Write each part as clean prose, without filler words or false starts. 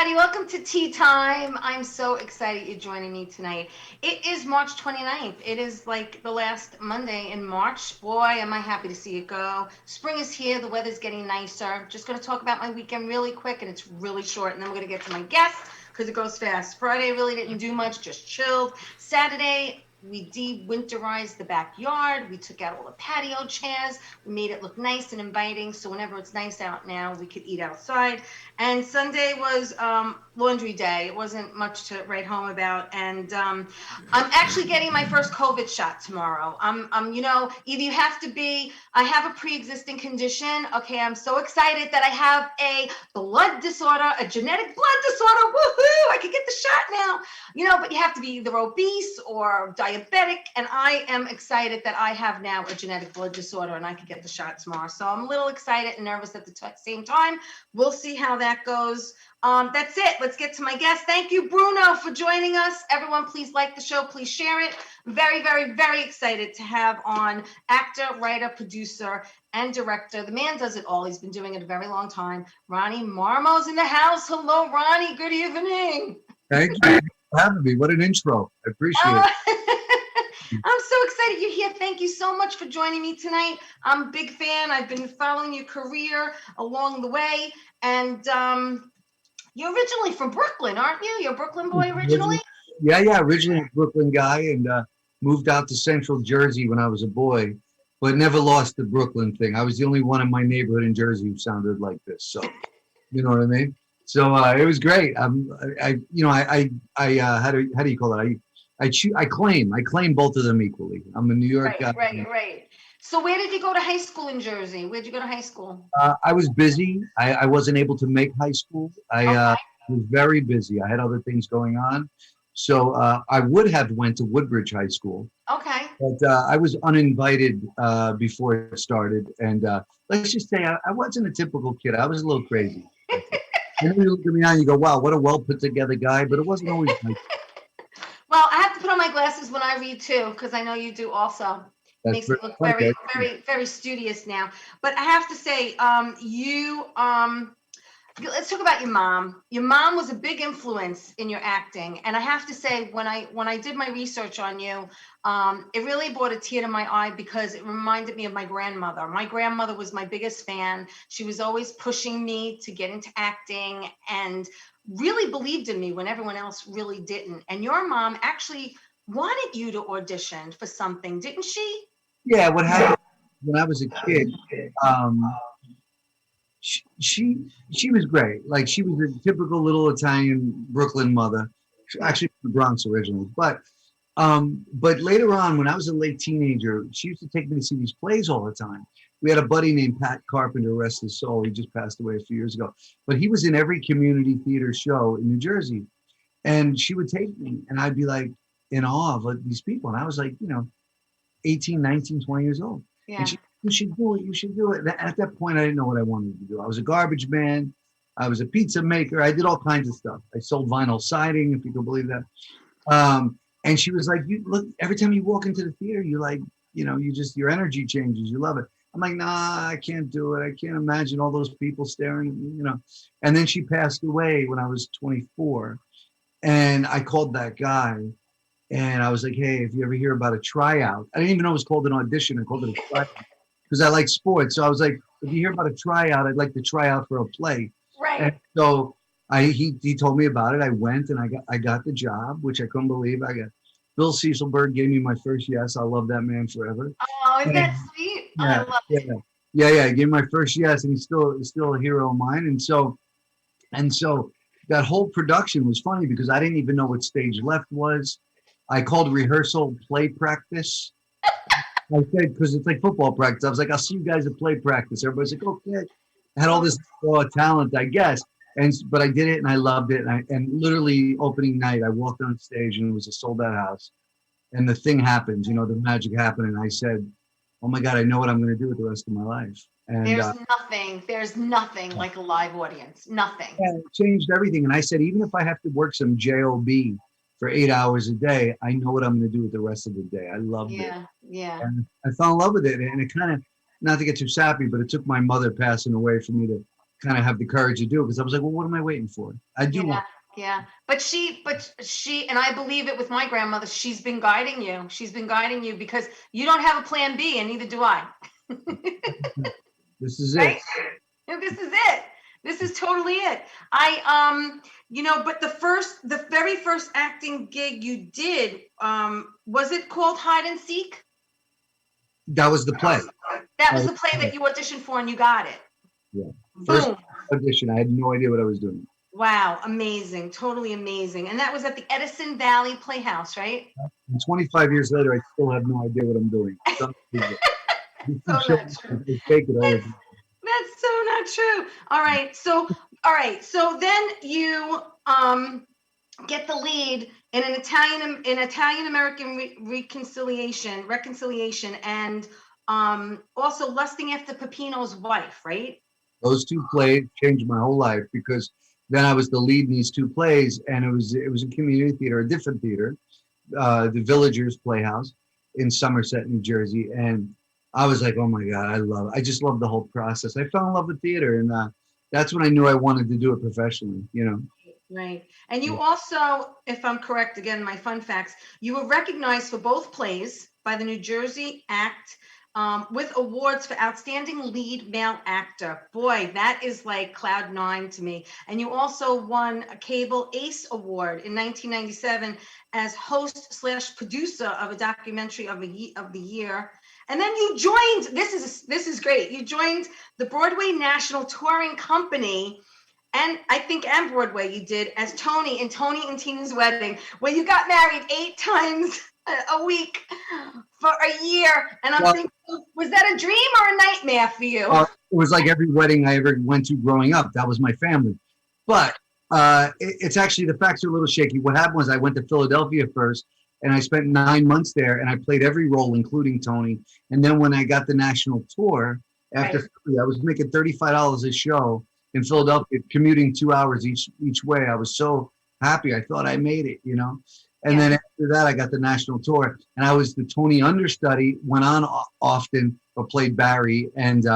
everybody. Welcome to Tea Time. I'm so excited you're joining me tonight. It is March 29th. It is like the last Monday in March. Boy, am I happy to see it go. Spring is here. The weather's getting nicer. Just going to talk about my weekend really quick, and it's really short, and then we're going to get to my guests because it goes fast. Friday, I really didn't do much, just chilled. Saturday, we de-winterized the backyard. We took out all the patio chairs. We made it look nice and inviting. So whenever it's nice out now, we could eat outside. And Sunday was laundry day. It wasn't much to write home about. And I'm actually getting my first COVID shot tomorrow. Either you have to be, I have a pre-existing condition. Okay, I'm so excited that I have a blood disorder, a genetic blood disorder. Woohoo! I could get the shot now. But you have to be either obese or diabetic. And I am excited that I have now a genetic blood disorder and I could get the shot tomorrow. So I'm a little excited and nervous at the same time. We'll see how that goes. That's it. Let's get to my guest. Thank you, Bruno, for joining us. Everyone, please like the show. Please share it. Very, very, very excited to have on actor, writer, producer, and director. The man does it all. He's been doing it a very long time. Ronnie Marmo's in the house. Hello, Ronnie. Good evening. Thank you for having me. What an intro. I appreciate it. I'm so excited you're here. Thank you so much for joining me tonight. I'm a big fan. I've been following your career along the way. And you're originally from Brooklyn, aren't you? You're a Brooklyn boy originally? Yeah. Originally a Brooklyn guy and moved out to Central Jersey when I was a boy, but never lost the Brooklyn thing. I was the only one in my neighborhood in Jersey who sounded like this. So, you know what I mean? So it was great. How do you call it? I claim both of them equally. I'm a New York guy. Right. So where did you go to high school in Jersey? Where'd you go to high school? I was busy. I wasn't able to make high school. I was very busy. I had other things going on. So I would have went to Woodbridge High School. Okay. But I was uninvited before it started. And let's just say I wasn't a typical kid. I was a little crazy. And then you look at me now and you go, wow, what a well put together guy. But it wasn't always like Well, I have to put on my glasses when I read too, because I know you do also. Makes me look very, very, very studious now. But I have to say, let's talk about your mom. Your mom was a big influence in your acting, and I have to say, when I did my research on you, it really brought a tear to my eye because it reminded me of my grandmother. My grandmother was my biggest fan. She was always pushing me to get into acting and really believed in me when everyone else really didn't. And your mom actually wanted you to audition for something, didn't she? Yeah, what happened when I was a kid, she was great. Like she was a typical little Italian Brooklyn mother, actually from the Bronx originally. But later on, when I was a late teenager, she used to take me to see these plays all the time. We had a buddy named Pat Carpenter, rest his soul. He just passed away a few years ago. But he was in every community theater show in New Jersey. And she would take me, and I'd be like in awe of these people. And I was like, 18, 19, 20 years old. Yeah. And you should do it. You should do it. At that point, I didn't know what I wanted to do. I was a garbage man. I was a pizza maker. I did all kinds of stuff. I sold vinyl siding, if you can believe that. And she was like, "You look. Every time you walk into the theater, you like, your energy changes. You love it." I'm like, "Nah, I can't do it. I can't imagine all those people staring at me, And then she passed away when I was 24, and I called that guy. And I was like, hey, if you ever hear about a tryout, I didn't even know it was called an audition. I called it a tryout because I like sports. So I was like, if you hear about a tryout, I'd like to try out for a play. Right. And so he told me about it. I went and I got the job, which I couldn't believe. Bill Cecilberg gave me my first yes. I'll love that man forever. Oh, isn't that sweet? Yeah, I love it. Yeah. He gave me my first yes, and he's still a hero of mine. And so that whole production was funny because I didn't even know what stage left was. I called rehearsal play practice. I said, because it's like football practice. I was like, I'll see you guys at play practice. Everybody's like, okay. I had all this raw talent, I guess. But I did it and I loved it. And literally opening night, I walked on stage and it was a sold out house. And the thing happened, the magic happened. And I said, oh my God, I know what I'm going to do with the rest of my life. And there's nothing like a live audience. Nothing. Yeah, it changed everything. And I said, even if I have to work some job for 8 hours a day, I know what I'm going to do with the rest of the day. I loved it. Yeah. And I fell in love with it. And it kind of, not to get too sappy, but it took my mother passing away for me to kind of have the courage to do it because I was like, well, what am I waiting for? I do Yeah, want. yeah. But she, and I believe it with my grandmother, she's been guiding you. She's been guiding you because you don't have a plan B, and neither do I. This is Right? it. And this is it. This is totally it. But the very first acting gig you did, was it called Hide and Seek? That was the play. That That was was the play the play. that you auditioned for and you got it. Yeah. First Boom. audition, I had no idea what I was doing. Wow, amazing, totally amazing. And that was at the Edison Valley Playhouse, right? And 25 years later, I still have no idea what I'm doing. It's unbelievable. You keep So showing not true. me, I fake it all the That's time. that's so not true. All right. So then you get the lead in an Italian American reconciliation, and also Lusting After Peppino's Wife, right? Those two plays changed my whole life because then I was the lead in these two plays, and it was a community theater, a different theater, the Villagers Playhouse in Somerset, New Jersey, and I was like, oh my God, I just love the whole process. I fell in love with theater, and that's when I knew I wanted to do it professionally. You know. Right. And you Yeah. also, if I'm correct, again, my fun facts, you were recognized for both plays by the New Jersey Act, with awards for Outstanding Lead Male Actor. Boy, that is like cloud nine to me. And you also won a Cable Ace Award in 1997 as host slash producer of a documentary of the year. And then you joined, this is great. You joined the Broadway National Touring Company, and Broadway you did, as Tony in Tony and Tina's Wedding, where you got married 8 times a week for a year. And I'm Well, thinking, was that a dream or a nightmare for you? it was like every wedding I ever went to growing up. That was my family. But it's actually the facts are a little shaky. What happened was I went to Philadelphia first, and I spent 9 months there, and I played every role, including Tony. And then when I got the national tour after Right. Philly, I was making $35 a show in Philadelphia, commuting 2 hours each way. I was so happy. I thought I made it, you know. And Yeah. then after that, I got the national tour, and I was the Tony understudy. Went on often, but played Barry, and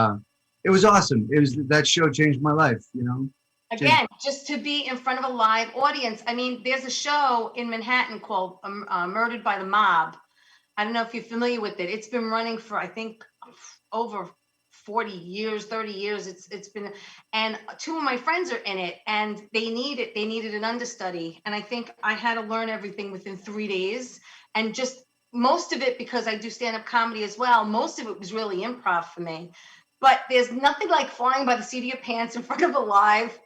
it was awesome. It was that show changed my life, you know. Changed. Again, just to be in front of a live audience. I mean, there's a show in Manhattan called Murdered by the Mob. I don't know if you're familiar with it. It's been running for, I think, over 40 years, 30 years. It's been, and two of my friends are in it, and they needed an understudy. And I think I had to learn everything within 3 days. And just most of it, because I do stand-up comedy as well, most of it was really improv for me. But there's nothing like flying by the seat of your pants in front of a live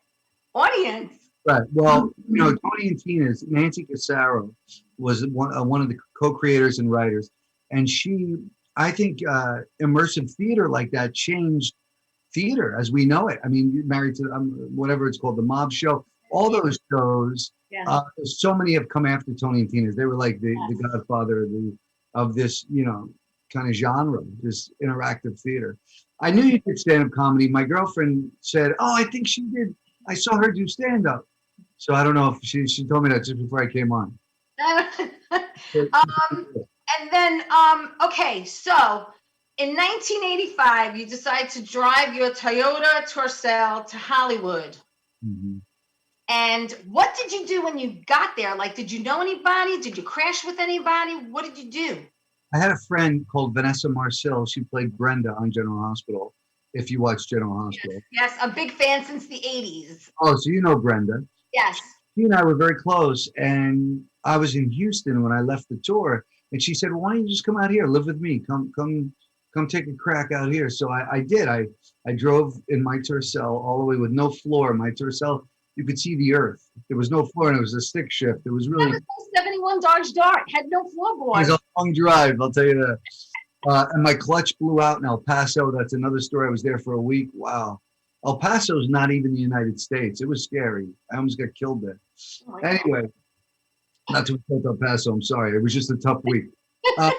audience. Right. Well, you know, Tony and Tina's Nancy Casaro was one of the co-creators and writers, and she, I think, immersive theater like that changed theater as we know it. I mean, you're married to whatever it's called, the Mob Show, all those shows. Yeah. So many have come after Tony and Tina's. They were like the godfather of this, you know, kind of genre, this interactive theater. I knew you did stand-up comedy. My girlfriend said, "Oh, I think she did. I saw her do stand-up." So I don't know if she told me that just before I came on. And then, okay, so in 1985, you decide to drive your Toyota Tercel to Hollywood. Mhm. And what did you do when you got there? Like, did you know anybody? Did you crash with anybody? What did you do? I had a friend called Vanessa Marcel. She played Brenda on General Hospital. If you watch General Hospital. Yes, a big fan since the 80s. Oh, so you know Brenda. Yes. She and I were very close, and I was in Houston when I left the tour, and she said, well, "Why don't you just come out here, live with me? Come take a crack out here." So I did. I drove in my Tercel all the way with no floor. My Tercel, you could see the earth. There was no floor, and it was a stick shift. It was really, That was 71 Dodge Dart, had no it floorboard. was a long drive, I'll tell you that. And my clutch blew out in El Paso. That's another story. I was there for a week. Wow. El Paso's not even the United States. It was scary. I almost got killed there. Oh my God. Anyway, not to insult El Paso. I'm sorry. It was just a tough week. Uh,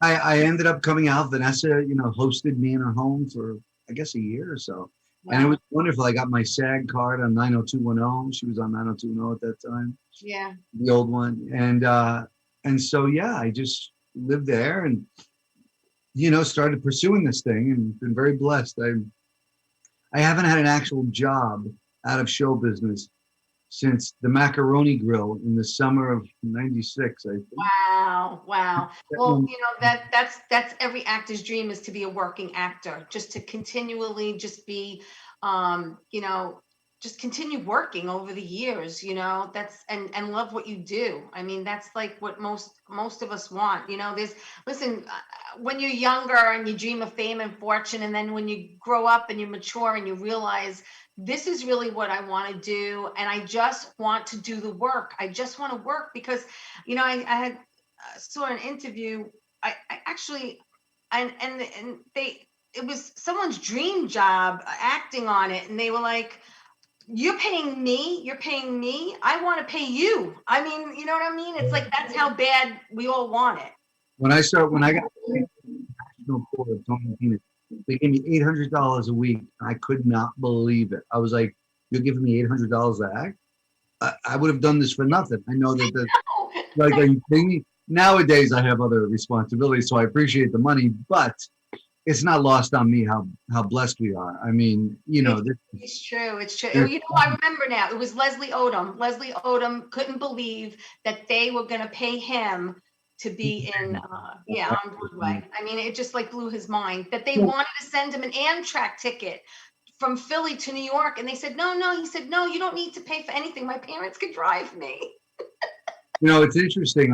I ended up coming out. Vanessa, you know, hosted me in her home for, I guess, a year or so. And it Wow. was wonderful. I got my SAG card on 90210. She was on 90210 at that time, Yeah. the old one. And so, yeah, I just lived there and, you know, started pursuing this thing and been very blessed. I haven't had an actual job out of show business since the Macaroni Grill in the summer of '96, I think. Wow, wow. Well, Um, that's every actor's dream, is to be a working actor, just to continually just be, you know, just continue working over the years, that's and love what you do. I mean, that's like what most of us want. Listen, when you're younger and you dream of fame and fortune, and then when you grow up and you mature and you realize this is really what I want to do, and I just want to do the work. I just want to work because I had saw an interview. I actually, and they, it was someone's dream job, acting on it, and they were like, you're paying me, I want to pay you. I mean, you know what I mean? It's like, that's how bad we all want it. when I got national court of Tony Venus, they gave me $800 a week. I could not believe it. I was like, "You're giving me $800 to act? I would have done this for nothing." I know that like, are you kidding me? Nowadays, I have other responsibilities, so I appreciate the money, but it's not lost on me how blessed we are. I mean, It's true. It's true. there's I remember now. It was Leslie Odom. Leslie Odom couldn't believe that they were going to pay him to be in, on Broadway. I mean, it just like blew his mind that they wanted to send him an Amtrak ticket from Philly to New York, and they said, no, no. He said, no, you don't need to pay for anything. My parents could drive me. it's interesting.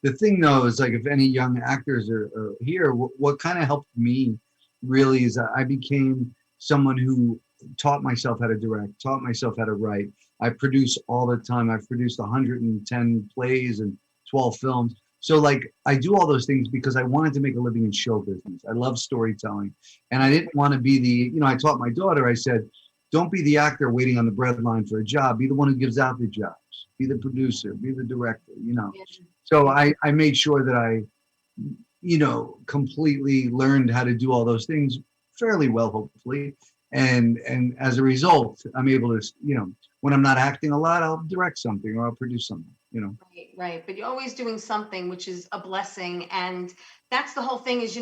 The thing though is, like, if any young actors are here, what kind of helped me really is that I became someone who taught myself how to direct, taught myself how to write. I produce all the time. I've produced 110 plays and 12 films. So, like, I do all those things because I wanted to make a living in show business. I love storytelling, and I didn't want to be I taught my daughter. I said, don't be the actor waiting on the breadline for a job. Be the one who gives out the jobs. Be the producer. Be the director. So I made sure that I, completely learned how to do all those things fairly well, hopefully. And as a result, I'm able to, when I'm not acting a lot, I'll direct something or I'll produce something. Right, right. But you're always doing something, which is a blessing. And that's the whole thing is,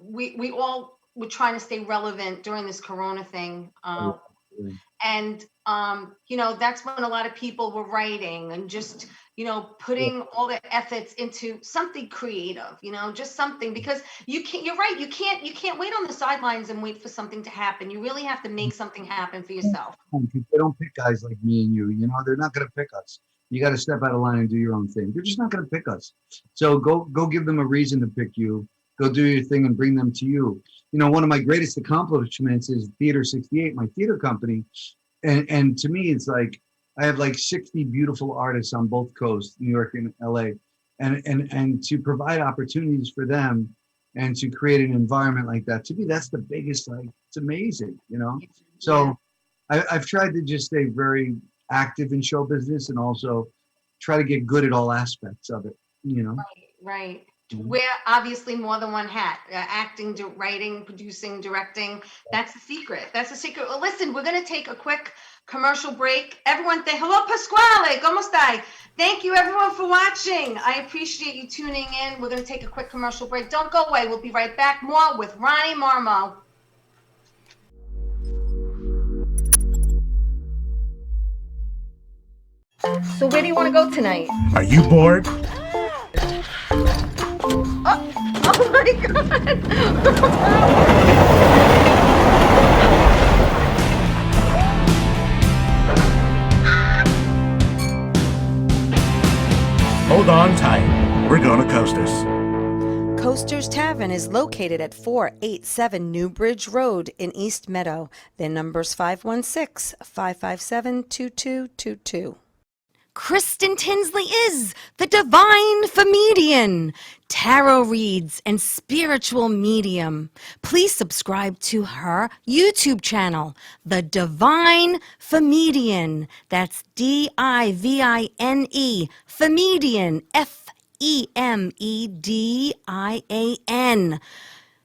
we all were trying to stay relevant during this Corona thing. And that's when a lot of people were writing and just putting all their efforts into something creative, just something, because you're right, you can't wait on the sidelines and wait for something to happen. You really have to make something happen for yourself. They don't pick guys like me and you. They're not going to pick us. You got to step out of line and do your own thing. They're just not going to pick us. So go give them a reason to pick you. Go do your thing and bring them to you. One of my greatest accomplishments is Theater 68, my theater company. And to me, it's like I have like 60 beautiful artists on both coasts, New York and LA. And to provide opportunities for them and to create an environment like that, to me, that's the biggest, like, it's amazing. So I've tried to just stay very active in show business and also try to get good at all aspects of it. Right. Mhm. Wear obviously more than one hat. Acting, writing, producing, directing. That's the secret. That's the secret. Well, listen, we're going to take a quick commercial break. Everyone, hello, Pasquale. ¿Cómo stai? Thank you, everyone, for watching. I appreciate you tuning in. We're going to take a quick commercial break. Don't go away. We'll be right back. More with Ronnie Marmo. So where do you want to go tonight? Are you bored? Oh my God. Hold on tight. We're going to Coasters. Coasters Tavern is located at 487 Newbridge Road in East Meadow. Their number's 516-557-2222. Kristen Tinsley is the divine comedian, tarot reads, and spiritual medium. Please subscribe to her YouTube channel, The Divine Comedian. That's DIVINE, Comedian, FEMEDIAN.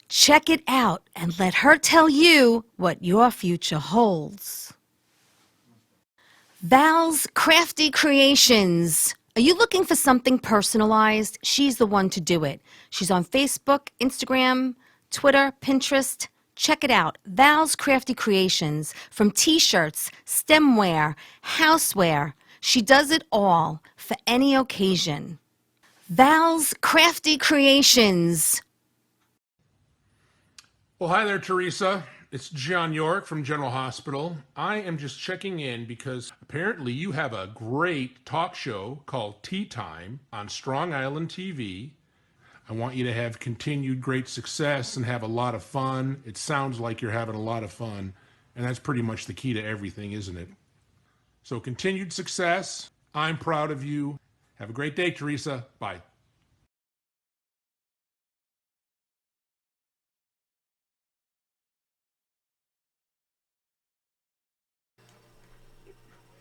Check it out and let her tell you what your future holds. Val's Crafty Creations. Are you looking for something personalized? She's the one to do it. She's on Facebook, Instagram, Twitter, Pinterest. Check it out, Val's Crafty Creations, from t-shirts, stemware, houseware. She does it all for any occasion. Val's Crafty Creations. Well, hi there, Teresa. It's John York from General Hospital. I am just checking in because apparently you have a great talk show called Tea Time on Strong Island TV. I want you to have continued great success and have a lot of fun. It sounds like you're having a lot of fun, and that's pretty much the key to everything, isn't it? So continued success. I'm proud of you. Have a great day, Teresa. Bye.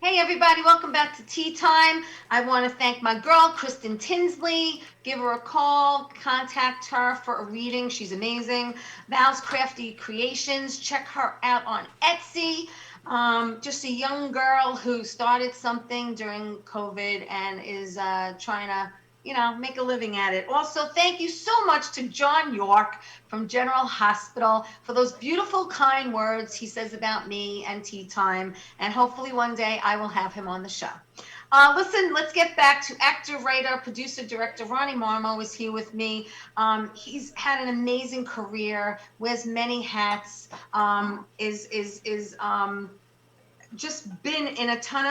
Hey everybody, welcome back to Tea Time. I want to thank my girl, Kristen Tinsley. Give her a call, contact her for a reading. She's amazing. Val's Crafty Creations, check her out on Etsy. Just a young girl who started something during COVID and is trying to, make a living at it. Also, thank you so much to John York from General Hospital for those beautiful, kind words he says about me and Tea Time. And hopefully one day I will have him on the show. Listen, let's get back to actor, writer, producer, director Ronnie Marmo is here with me. He's had an amazing career, wears many hats, just been in a ton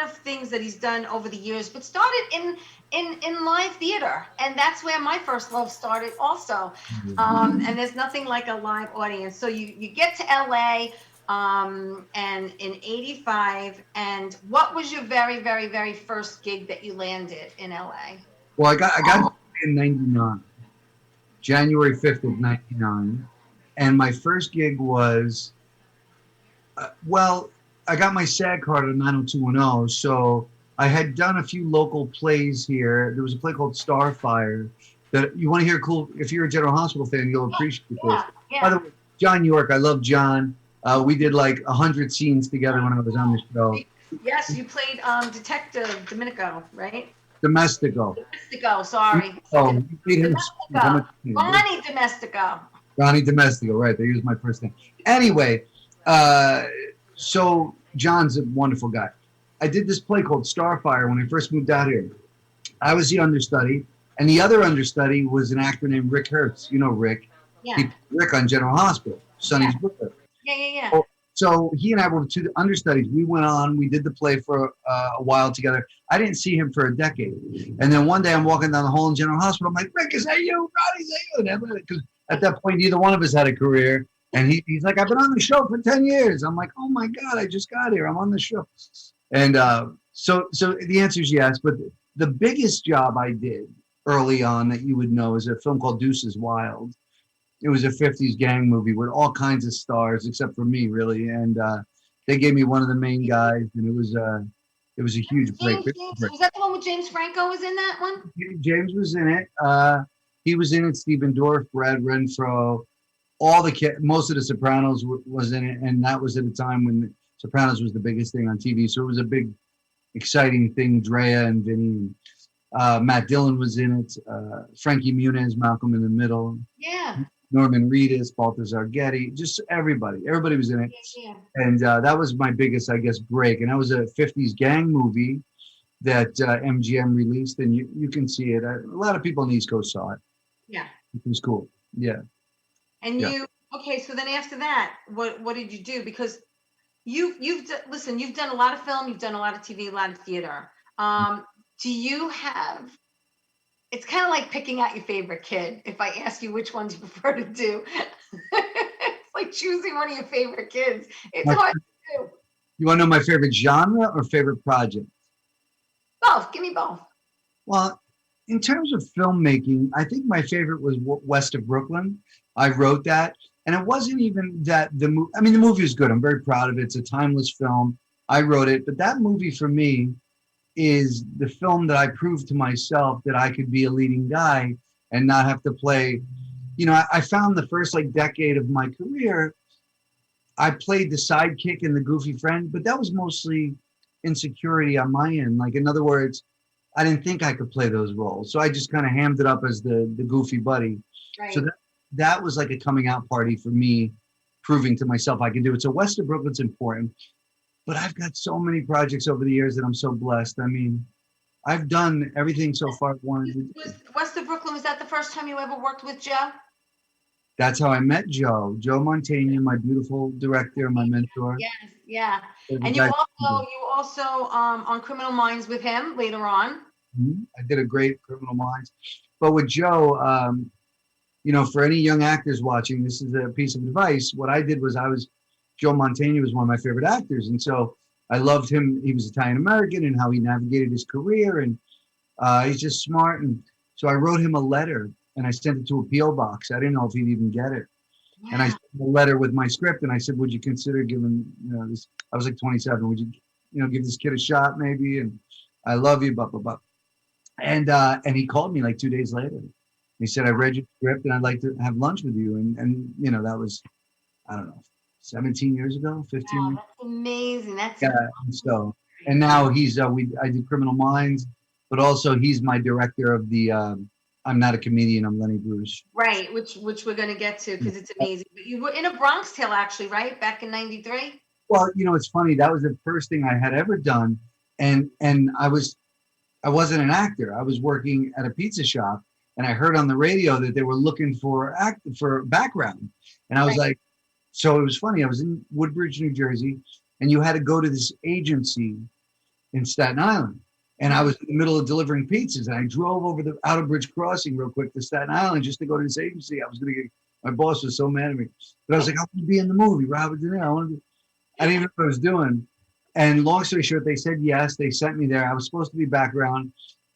of things that he's done over the years, but started in live theater, and that's where my first love started also. And there's nothing like a live audience. So you get to LA and in 85, and what was your very, very, very first gig that you landed in LA? Well, I got in 99, January 5th of 99, and my first gig was, I got my SAG card at 90210, so I had done a few local plays here. There was a play called Starfire that you want to hear cool. If you're a General Hospital fan, you'll appreciate this. Yeah. By the way, John York, I love John. We did like 100 scenes together when I was on the show. Yes, you played Detective Domenico, right? Domestico. Domestico, sorry. Oh, you made him Ronnie Domestico. Ronnie Domestico, right. They used my first name. Anyway, so John's a wonderful guy. I did this play called Starfire when I first moved out here. I was the understudy, and the other understudy was an actor named Rick Hertz. You know Rick. Yeah. He played Rick on General Hospital, Sonny's brother. Yeah. So he and I were two understudies. We went on, we did the play for a while together. I didn't see him for a decade. And then one day I'm walking down the hall in General Hospital. I'm like, Rick, is that you? Ronnie, is that you? Because at that point, neither one of us had a career. And he's like, I've been on the show for 10 years. I'm like, oh my God, I just got here. I'm on the show. And so the answer is yes. But the biggest job I did early on that you would know is a film called Deuces Wild. It was a 50s gang movie with all kinds of stars, except for me, really. And they gave me one of the main guys, and it was a huge break. Was that the one with James Franco was in that one? James was in it. He was in it. Stephen Dorff, Brad Renfro, most of the Sopranos was in it, and that was at a time when Sopranos was the biggest thing on TV. So it was a big, exciting thing. Drea and Vinny, and Matt Dillon was in it. Frankie Muniz, Malcolm in the Middle. Yeah. Norman Reedus, Balthazar Getty, just everybody was in it. Yeah. And that was my biggest, I guess, break. And that was a 50s gang movie that MGM released, and you can see it. A lot of people on the East Coast saw it. Yeah. It was cool. Yeah. And okay, so then after that, what did you do? Because you've done a lot of film, you've done a lot of TV, a lot of theater. Do you have, it's kind of like picking out your favorite kid. If I ask you which ones you prefer to do, it's like choosing one of your favorite kids. It's hard to do. You want to know my favorite genre or favorite project? Both. Give me both. Well, in terms of filmmaking, I think my favorite was West of Brooklyn. I wrote that. And it wasn't even that the movie, I mean, the movie is good. I'm very proud of it. It's a timeless film. I wrote it. But that movie for me is the film that I proved to myself that I could be a leading guy and not have to play. I found the first decade of my career, I played the sidekick and the goofy friend, but that was mostly insecurity on my end. In other words, I didn't think I could play those roles. So I just kind of hammed it up as the goofy buddy. Right. So that was like a coming out party for me proving to myself I can do it. So west of Brooklyn's important, but I've got so many projects over the years that I'm so blessed. I mean, I've done everything so far I wanted to do. West of Brooklyn, was that the first time you ever worked with Joe? That's how I met Joe Montaigne, my beautiful director, my mentor. Yes, yeah. The And guy- you also on Criminal Minds with him later on. I did a great Criminal Minds. But with Joe, you know, for any young actors watching, this is a piece of advice. What I did was Joe Montaigne was one of my favorite actors. And so I loved him. He was Italian American and how he navigated his career. And he's just smart. And so I wrote him a letter and I sent it to a P.O. box. I didn't know if he'd even get it. Yeah. And I sent a letter with my script and I said, would you consider giving, you know, this, I was like 27, would you, you know, give this kid a shot maybe? And I love you, blah, blah, blah. And he called me like 2 days later. He said, I read your script and I'd like to have lunch with you. And you know, that was, I don't know, 17 years ago, 15 Wow, years. that's amazing. That's Yeah. And now he's, I do Criminal Minds, but also he's my director of the, I'm Not a Comedian, I'm Lenny Bruce. right, which we're gonna get to because it's amazing. But you were in a Bronx Tale actually, right? Back in '93. Well, you know, it's funny. That was the first thing I had ever done. And I wasn't an actor. I was working at a pizza shop and I heard on the radio that they were looking for background. And I was like, so it was funny. I was in Woodbridge, New Jersey, and you had to go to this agency in Staten Island. And I was in the middle of delivering pizzas and I drove over the Outer Bridge crossing real quick to Staten Island just to go to this agency. I was going to get, my boss was so mad at me, but I was like, I want to be in the movie, Robert De Niro. I didn't even know what I was doing. And long story short, they said yes. They sent me there. I was supposed to be background,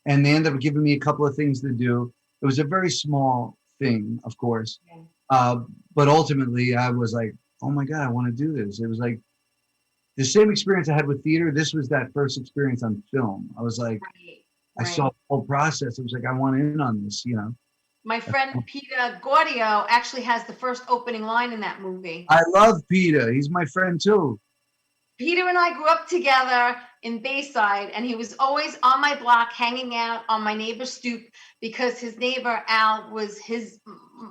and they ended up giving me a couple of things to do. It was a very small thing, of course. But ultimately, I was like, oh my God, I want to do this. It was like the same experience I had with theater. This was that first experience on film. I was like, I saw the whole process. It was like, I want in on this, you know. My friend Peter Gaudio actually has the first opening line in that movie. I love Peter. He's my friend too. Peter and I grew up together in Bayside, and he was always on my block hanging out on my neighbor's stoop because his neighbor Al was his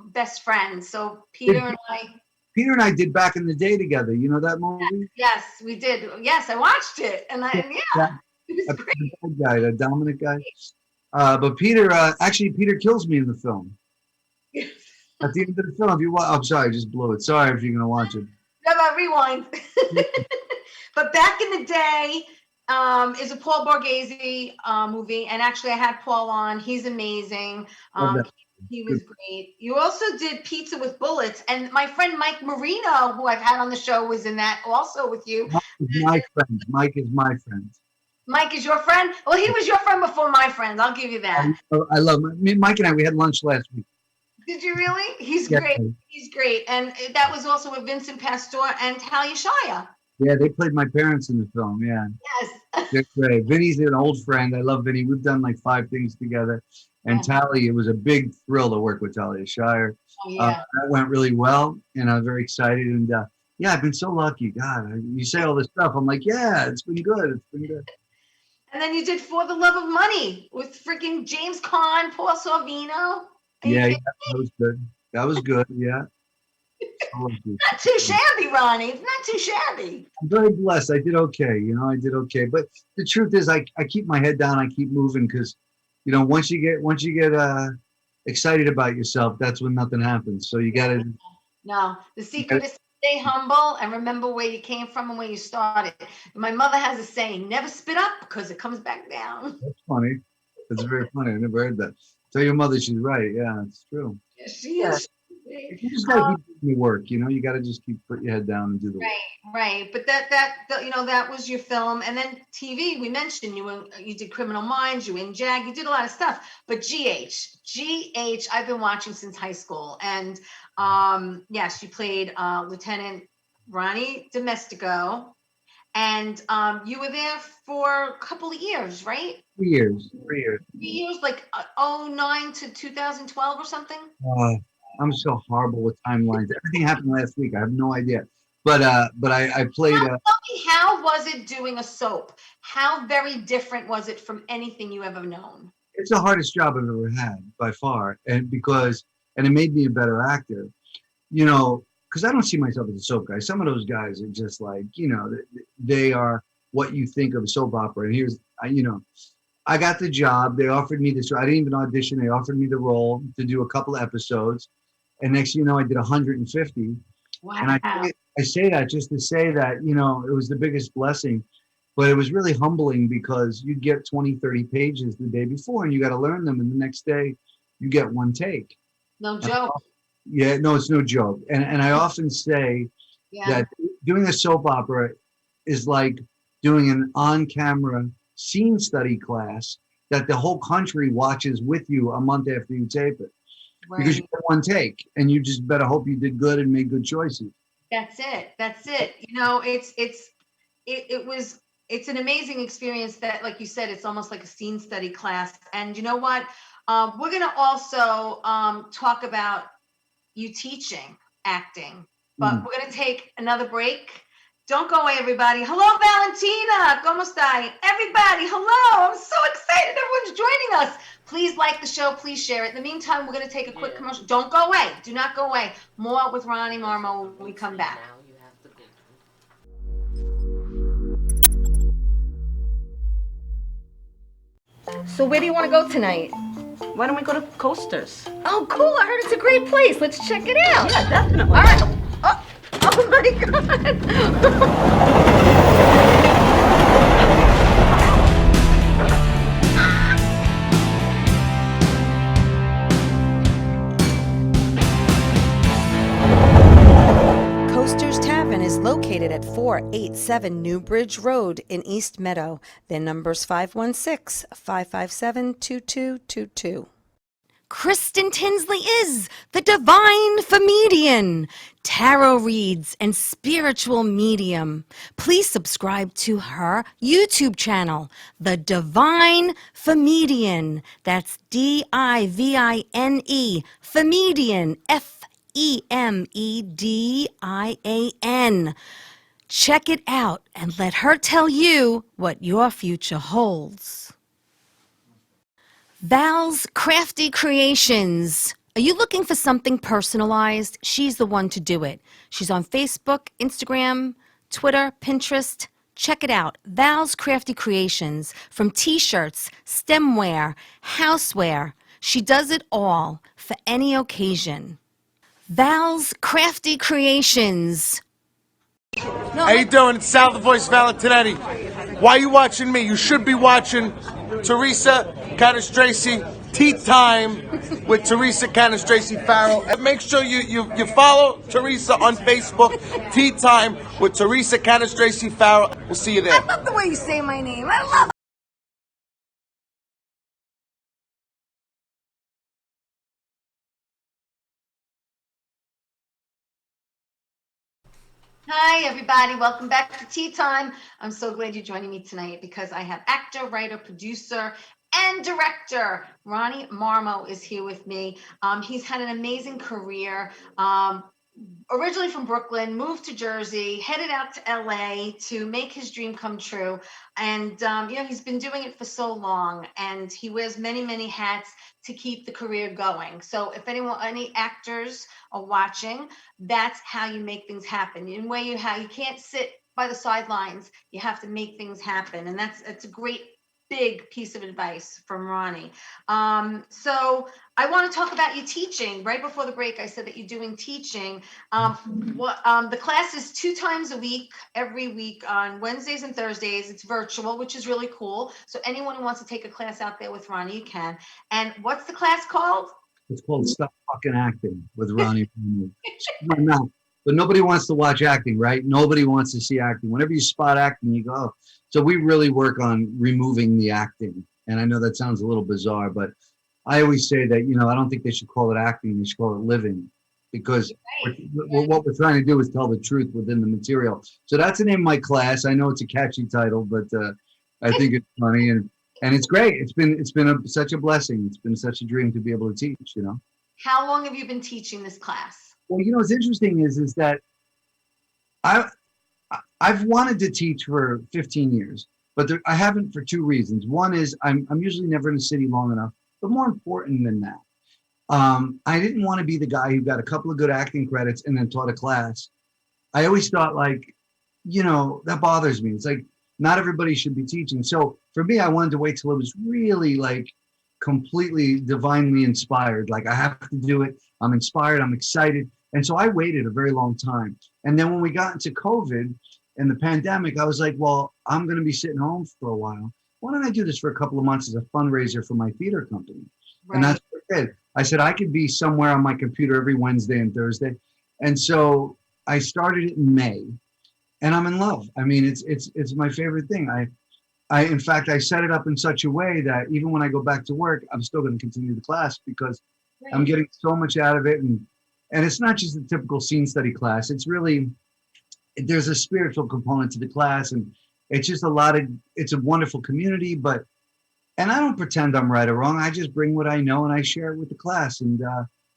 best friend. So Peter and I did Back in the Day together. You know that movie? Yes, we did. Yes, I watched it, and it was great. That guy, that Dominic guy. But Peter, actually, Peter kills me in the film. At the end of the film, if you watch, I'm sorry, I just blew it. Sorry if you're gonna watch it. No, rewind. But Back in the Day is a Paul Borghese movie, and actually, I had Paul on. He's amazing. He was great. You also did Pizza with Bullets, and my friend Mike Marino, who I've had on the show, was in that also with you. My friend. Mike is my friend. Mike is your friend? Well, he was your friend before my friend. I'll give you that. I love Mike and I. We had lunch last week. Did you really? He's great. He's great. And that was also with Vincent Pastore and Talia Shire. Yeah, they played my parents in the film. Yeah. Yes. They're great. Vinny's an old friend. I love Vinny. We've done like 5 things together. And Talia, it was a big thrill to work with Talia Shire. Oh, yeah. That went really well, and I was very excited. And yeah, I've been so lucky. God, you say all this stuff. I'm like, yeah, it's been good. It's been good. And then you did For the Love of Money with freaking James Caan, Paul Sorvino. Yeah, that was good. That was good. Yeah. Not too shabby, Ronnie. It's not too shabby. I'm very blessed. I did okay. You know, I did okay. But the truth is, I keep my head down. I keep moving because, you know, once you get excited about yourself, that's when nothing happens. So you got to. No, the secret is to stay humble and remember where you came from and where you started. My mother has a saying: "Never spit up because it comes back down." That's funny. That's very funny. I never heard that. Tell your mother she's right. Yeah, it's true. Yes, she is. You just gotta keep doing the work, you know. You gotta just put your head down and do the work. Right. But that was your film, and then TV. We mentioned you did Criminal Minds, you in JAG, you did a lot of stuff. But GH, I've been watching since high school, and yes, you played Lieutenant Ronnie Domestico, and you were there for a couple of years, right? 3 years. 3 years, like 2009 to 2012 or something. I'm so horrible with timelines. Everything happened last week. I have no idea. But I played. Tell me, how was it doing a soap? How very different was it from anything you ever known? It's the hardest job I've ever had by far, and it made me a better actor. You know, because I don't see myself as a soap guy. Some of those guys are just like, they are what you think of a soap opera. And I got the job. They offered me this. I didn't even audition. They offered me the role to do a couple of episodes. And next, I did 150. Wow. And I say that just to say that, it was the biggest blessing. But it was really humbling because you get 20, 30 pages the day before and you got to learn them. And the next day you get one take. No joke. Yeah, no, it's no joke. And I often say that doing a soap opera is like doing an on-camera scene study class that the whole country watches with you a month after you tape it. Right. Because you get one take and you just better hope you did good and made good choices. That's it. It's an amazing experience that, like you said, it's almost like a scene study class. And you know what? We're going to also talk about you teaching acting, but we're going to take another break. Don't go away, everybody. Hello, Valentina. ¿Cómo está? Everybody, hello. I'm so excited. Everyone's joining us. Please like the show. Please share it. In the meantime, we're going to take a quick commercial. Don't go away. Do not go away. More with Ronnie Marmo when we come back. So where do you want to go tonight? Why don't we go to Coasters? Oh, cool. I heard it's a great place. Let's check it out. Yeah, definitely. All right. Oh my God. Coasters Tavern is located at 487 Newbridge Road in East Meadow. Their number's 516-557-2222. Kristen Tinsley is the divine comedian, tarot reads, and spiritual medium. Please subscribe to her YouTube channel, The Divine Comedian. That's D-I-V-I-N-E, Comedian, F-E-M-E-D-I-A-N. Check it out and let her tell you what your future holds. Val's Crafty Creations. Are you looking for something personalized? She's the one to do it. She's on Facebook, Instagram, Twitter, Pinterest. Check it out. Val's Crafty Creations. From t-shirts, stemware, houseware. She does it all for any occasion. Val's Crafty Creations. How you doing? It's Sal the Voice Valentinetti. Why are you watching me? You should be watching Teresa Canastraci Tea Time with Teresa Canastraci Farrell. And make sure you follow Teresa on Facebook, Tea Time with Teresa Canastraci Farrell. We'll see you there. I love the way you say my name. I love it. Hi, everybody. Welcome back to Tea Time. I'm so glad you're joining me tonight because I have actor, writer, producer, and director Ronnie Marmo is here with me. He's had an amazing career. Originally from Brooklyn, moved to Jersey, headed out to LA to make his dream come true. And, he's been doing it for so long and he wears many, many hats to keep the career going. So if any actors are watching, that's how you make things happen. In a way you can't sit by the sidelines. You have to make things happen. And it's a great big piece of advice from Ronnie. So I want to talk about you teaching. Right before the break, I said that you're doing teaching. The class is 2 times a week, every week on Wednesdays and Thursdays. It's virtual, which is really cool. So anyone who wants to take a class out there with Ronnie, you can. And what's the class called? It's called Stop Fucking Acting with Ronnie. No, but nobody wants to watch acting, right? Nobody wants to see acting. Whenever you spot acting, you go, oh. So we really work on removing the acting. And I know that sounds a little bizarre, but I always say that, I don't think they should call it acting. They should call it living because what we're trying to do is tell the truth within the material. So that's the name of my class. I know it's a catchy title, but I think it's funny and it's great. It's been such a blessing. It's been such a dream to be able to teach, How long have you been teaching this class? Well, what's interesting is that I've wanted to teach for 15 years, but I haven't for 2 reasons. One is I'm usually never in a city long enough, but more important than that I didn't want to be the guy who got a couple of good acting credits and then taught a class. I always thought like, that bothers me. It's like not everybody should be teaching. So for me, I wanted to wait till it was really like completely divinely inspired. Like I have to do it. I'm inspired. I'm excited. And so I waited a very long time. And then when we got into COVID and the pandemic, I was like, well, I'm going to be sitting home for a while. Why don't I do this for a couple of months as a fundraiser for my theater company? Right. And that's what I did. I said, I could be somewhere on my computer every Wednesday and Thursday. And so I started it in May and I'm in love. I mean, it's my favorite thing. In fact, I set it up in such a way that even when I go back to work, I'm still going to continue the class because I'm getting so much out of it. And it's not just a typical scene study class. It's really, there's a spiritual component to the class, and it's just it's a wonderful community, and I don't pretend I'm right or wrong. I just bring what I know and I share it with the class, and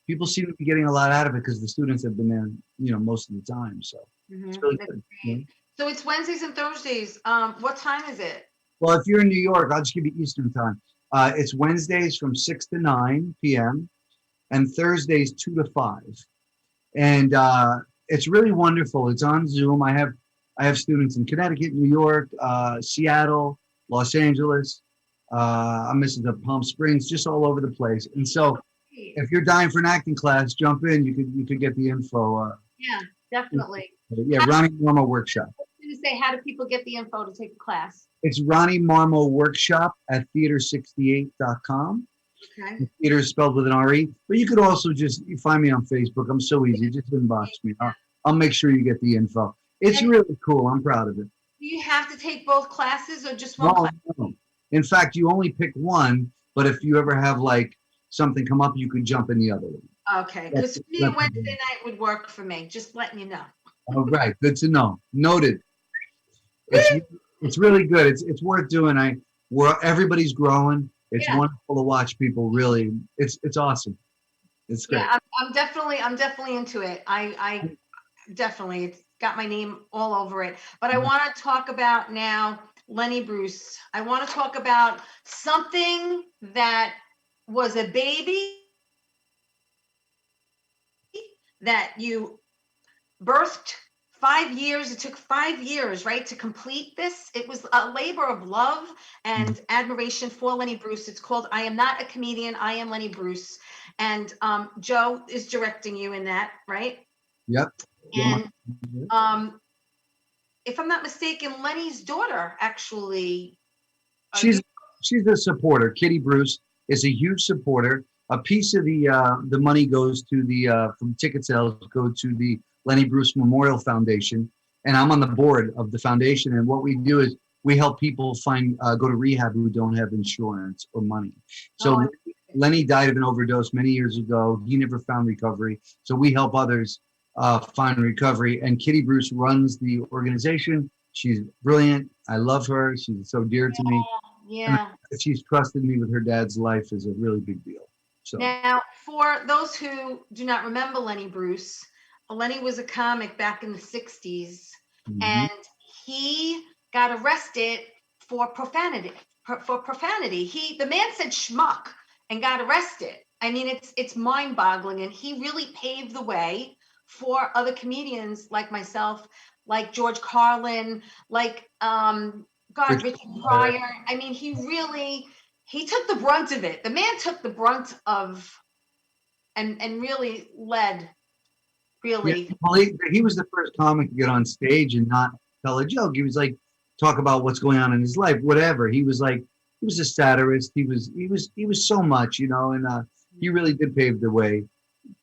people seem to be getting a lot out of it because the students have been there, most of the time. So it's really good. So it's Wednesdays and Thursdays. What time is it? Well, if you're in New York, I'll just give you Eastern time. It's Wednesdays from 6 to 9 p.m. and Thursdays 2 to 5. And it's really wonderful. It's on Zoom. I have students in Connecticut, New York, Seattle, Los Angeles. I'm missing the Palm Springs, just all over the place. And so if you're dying for an acting class, jump in. You could get the info. Yeah, definitely. Yeah, Ronnie Marmo Workshop. I was going to say, how do people get the info to take the class? It's Ronnie Marmo Workshop at theater68.com. Okay. The theater is spelled with an R-E, but you could also you find me on Facebook. I'm so easy. Just inbox me. I'll make sure you get the info. It's really cool. I'm proud of it. Do you have to take both classes or just one class? No. In fact, you only pick one, but if you ever have like something come up, you could jump in the other one. Okay, because Wednesday night would work for me. Just letting you know. All right, good to know. Noted. It's really good. It's worth doing. Everybody's growing. It's wonderful to watch people. Really, it's awesome. It's great. Yeah, I'm definitely into it. I definitely, it's got my name all over it. But I want to talk about now Lenny Bruce. I want to talk about something that was a baby that you birthed 5 years. It took 5 years, right, to complete this. It was a labor of love and admiration for Lenny Bruce. It's called I Am Not a Comedian, I Am Lenny Bruce. And Joe is directing you in that, right? Yep. And if I'm not mistaken, Lenny's daughter actually. She's a supporter. Kitty Bruce is a huge supporter. A piece of the money goes to from ticket sales go to the Lenny Bruce Memorial Foundation, and I'm on the board of the foundation. And what we do is we help people go to rehab who don't have insurance or money. So Lenny died of an overdose many years ago. He never found recovery. So we help others find recovery. And Kitty Bruce runs the organization. She's brilliant. I love her. She's so dear to me. Yeah. And she's trusted me with her dad's life is a really big deal. So now, for those who do not remember Lenny Bruce, Lenny was a comic back in the 60s, and he got arrested for profanity. The man said schmuck and got arrested. I mean, it's mind-boggling, and he really paved the way for other comedians like myself, like George Carlin, like Richard Pryor. I mean, he took the brunt of it. The man took the brunt of, and really led. Really, yeah, he was the first comic to get on stage and not tell a joke. He was like talk about what's going on in his life, whatever. He was a satirist. He was so much, and he really did pave the way.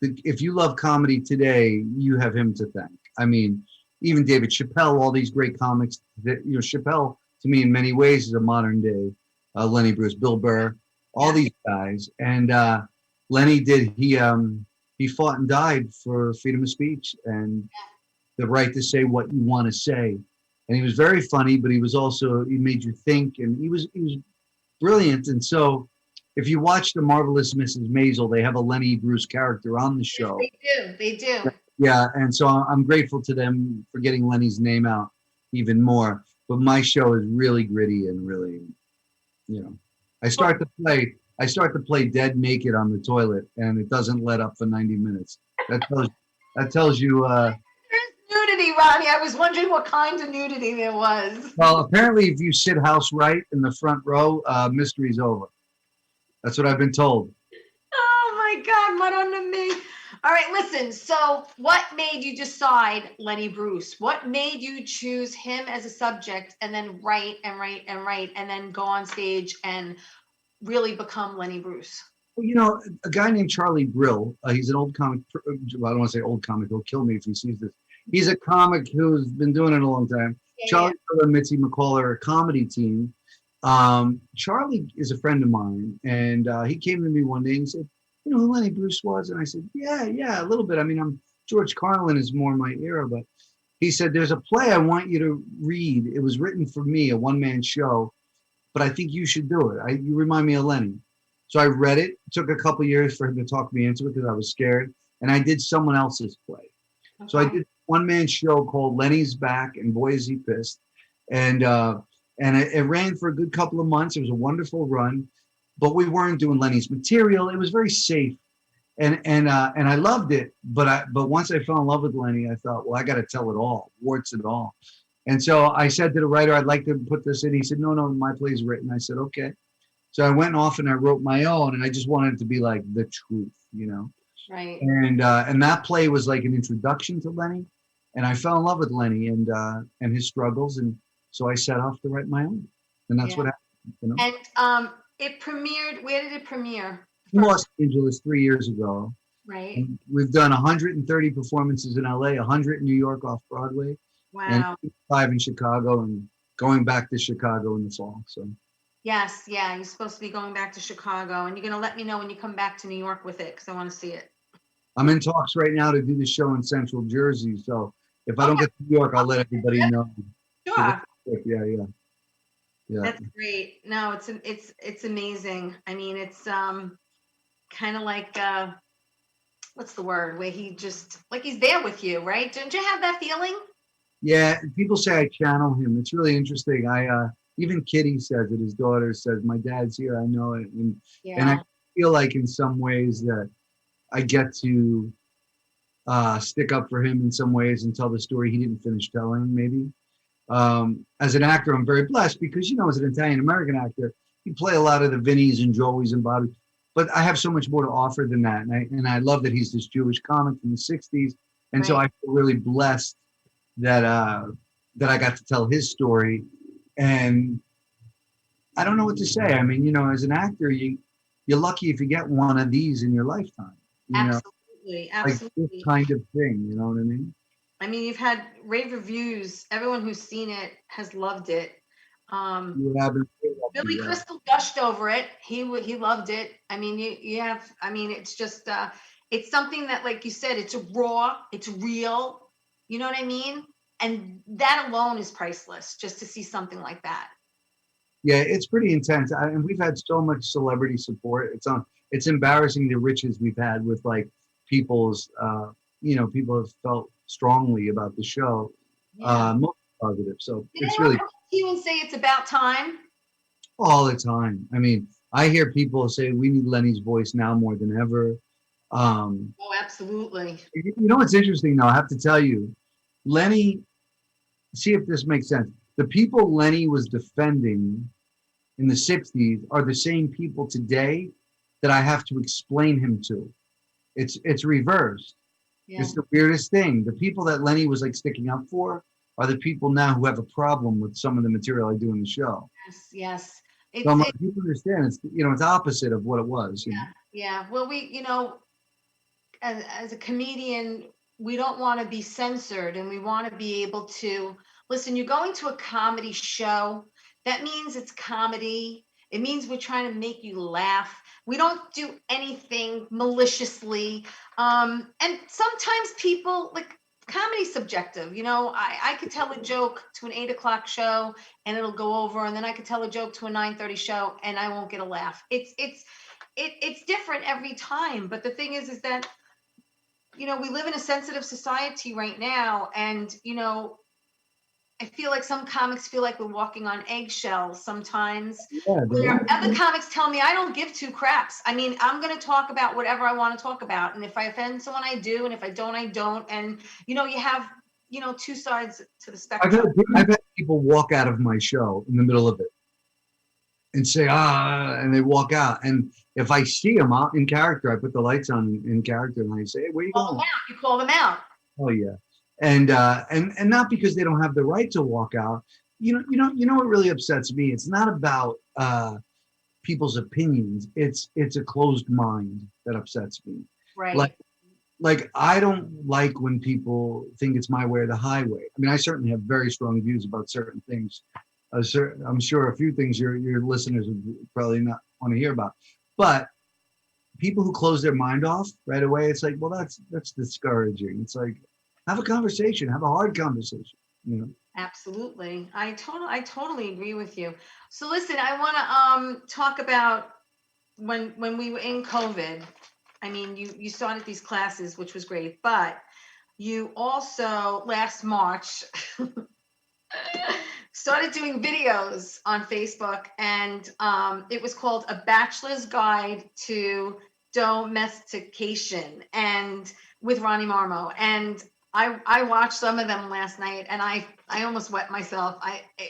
If you love comedy today, you have him to thank. I mean, even David Chappelle, all these great comics. Chappelle to me in many ways is a modern day Lenny Bruce, Bill Burr, all these guys, and Lenny did. He fought and died for freedom of speech and the right to say what you want to say. And he was very funny, but he made you think, and he was brilliant. And so if you watch The Marvelous Mrs. Maisel, they have a Lenny Bruce character on the show. Yes, they do. Yeah, and so I'm grateful to them for getting Lenny's name out even more. But my show is really gritty and really, I start the play I start to play dead naked on the toilet, and it doesn't let up for 90 minutes. That tells you. There's nudity, Ronnie. I was wondering what kind of nudity there was. Well, apparently, if you sit house right in the front row, mystery's over. That's what I've been told. Oh my God, Madonna me. All right, listen. So, what made you decide Lenny Bruce? What made you choose him as a subject and then write and write and write and then go on stage and really become Lenny Bruce? Well, you know, a guy named Charlie Brill. He's an old comic. Well, I don't want to say old comic. He'll kill me if he sees this. He's a comic who's been doing it a long time. Yeah, Charlie Brill and Mitzi McCall are a comedy team. Charlie is a friend of mine, and he came to me one day and said, "You know who Lenny Bruce was?" And I said, "Yeah, a little bit. I mean, George Carlin is more my era, but." He said, "There's a play I want you to read. It was written for me, a one-man show, but I think you should do it. You remind me of Lenny." So I read it. It took a couple years for him to talk me into it because I was scared. And I did someone else's play. Okay. So I did one man show called Lenny's Back, and boy is he pissed. And it ran for a good couple of months. It was a wonderful run, but we weren't doing Lenny's material. It was very safe, and I loved it. But once I fell in love with Lenny, I thought, well, I got to tell it all, warts and all. And so I said to the writer, I'd like to put this in. He said, no, my play's written. I said, okay. So I went off and I wrote my own, and I just wanted it to be like the truth, you know. Right. And that play was like an introduction to Lenny, and I fell in love with Lenny and his struggles, and so I set off to write my own, and that's what happened, you know. And it premiered. Where did it premiere? In Los Angeles 3 years ago. Right. And we've done 130 performances in LA, 100 in New York off Broadway, Wow. and 5 in Chicago, and going back to Chicago in the fall. So. Yes, yeah, you're supposed to be going back to Chicago, and you're going to let me know when you come back to New York with it because I want to see it. I'm in talks right now to do the show in Central Jersey. So if I don't get to New York, I'll let everybody know. Sure. Yeah. That's great. No, it's amazing. I mean, it's kind of like what's the word? Where he just like he's there with you, right? Didn't you have that feeling? Yeah, people say I channel him. It's really interesting. Even Kitty says it. His daughter says, "My dad's here. I know it." And I feel like in some ways that I get to stick up for him in some ways and tell the story he didn't finish telling, maybe. As an actor, I'm very blessed because, you know, as an Italian-American actor, you play a lot of the Vinnies and Joeys and Bobby, but I have so much more to offer than that. And I love that he's this Jewish comic from the 60s. And so I feel really blessed that I got to tell his story. And I don't know what to say. I mean, you know, as an actor, you're lucky if you get one of these in your lifetime. You know, like this kind of thing. You know what I mean? I mean, you've had rave reviews. Everyone who's seen it has loved it. Billy Crystal gushed over it. He loved it. I mean, you have. I mean, it's just it's something that, like you said, it's raw, it's real. You know what I mean? And that alone is priceless. Just to see something like that. Yeah, it's pretty intense, and we've had so much celebrity support. It's embarrassing the riches we've had with like people's, people have felt strongly about the show, most positive. So it's really come to you and say it's about time. All the time. I mean, I hear people say we need Lenny's voice now more than ever. Oh, absolutely. You know what's interesting though? I have to tell you, Lenny. See if this makes sense. The people Lenny was defending in the 60s are the same people today that I have to explain him to. It's reversed. Yeah. It's the weirdest thing. The people that Lenny was like sticking up for are the people now who have a problem with some of the material I do in the show. Yes. So I'm like, you understand? It's opposite of what it was. Yeah. Well, as a comedian, we don't want to be censored, and we want to be able to listen. You're going to a comedy show. That means it's comedy. It means we're trying to make you laugh. We don't do anything maliciously. And sometimes people like comedy's subjective. You know, I could tell a joke to an 8:00 show and it'll go over, and then I could tell a joke to a 9:30 show and I won't get a laugh. It's different every time. But the thing is that, you know, we live in a sensitive society right now, and, you know, I feel like some comics feel like we're walking on eggshells sometimes. Yeah, Where other comics tell me I don't give two craps. I mean, I'm going to talk about whatever I want to talk about. And if I offend someone, I do. And if I don't, I don't. And, you have, two sides to the spectrum. I've had people walk out of my show in the middle of it and say, and they walk out. And if I see them out in character, I put the lights on in character and I say, hey, where you Call going? them out. You call them out. Oh yeah. And not because they don't have the right to walk out. You know what really upsets me? It's not about people's opinions. It's a closed mind that upsets me. Right. Like I don't like when people think it's my way or the highway. I mean, I certainly have very strong views about certain things. I'm sure a few things your listeners would probably not want to hear about. But people who close their mind off right away, it's like, well, that's discouraging. It's like, have a conversation, have a hard conversation, Absolutely. I totally agree with you. So listen, I want to talk about when we were in COVID. I mean, you started these classes, which was great, but you also last March started doing videos on Facebook, and it was called A Bachelor's Guide to Domestication, and with Ronnie Marmo. And I watched some of them last night, and I almost wet myself.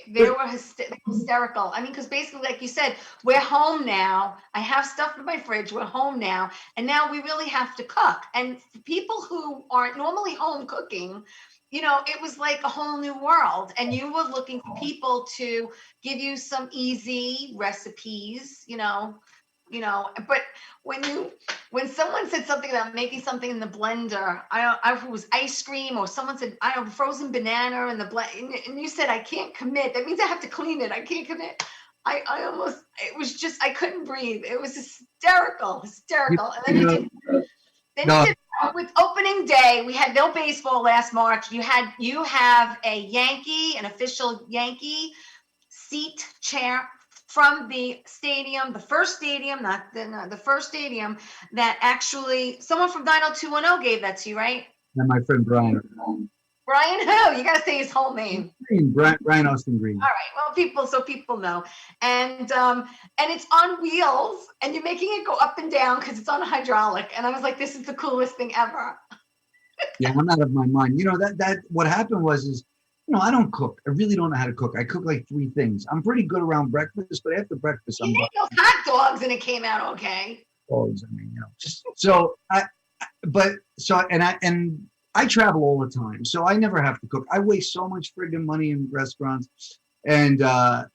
They were hysterical. I mean, because basically, like you said, we're home now. I have stuff in my fridge. We're home now, and now we really have to cook. And for people who aren't normally home cooking, it was like a whole new world. And you were looking for people to give you some easy recipes, but when someone said something about making something in the blender, I was ice cream, or someone said, I don't know, frozen banana in the blender, and you said, I can't commit. That means I have to clean it. I can't commit. It was just, I couldn't breathe. It was hysterical. And then you did with opening day. We had no baseball last March. You have an official Yankee seat chair from the stadium, the first stadium, not the first stadium that actually someone from 90210 gave that to you, right? And my friend Brian. Brian who? You got to say his whole name. Brian Austin Green. All right. Well, people know. And it's on wheels, and you're making it go up and down because it's on hydraulic. And I was like, this is the coolest thing ever. Yeah, I'm out of my mind. That what happened was I don't cook. I really don't know how to cook. I cook like 3 things. I'm pretty good around breakfast, but after breakfast, you made those hot dogs and it came out okay. Dogs, I mean, So I travel all the time, so I never have to cook. I waste so much friggin' money in restaurants, and but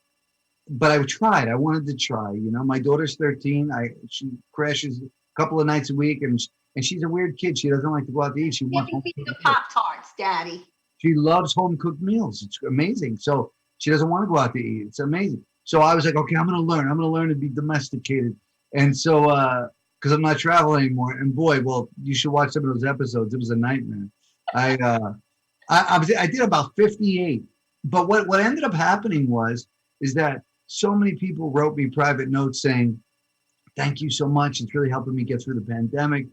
I tried. I wanted to try. My daughter's 13. She crashes a couple of nights a week, and she's a weird kid. She doesn't like to go out to eat. She wants the Pop-Tarts, Daddy. She loves home cooked meals. It's amazing. So she doesn't want to go out to eat. It's amazing. So I was like, okay, I'm going to learn. I'm going to learn to be domesticated. And so, because I'm not traveling anymore. And boy, well, you should watch some of those episodes. It was a nightmare. I did about 58. But what ended up happening is that so many people wrote me private notes saying, thank you so much. It's really helping me get through the pandemic.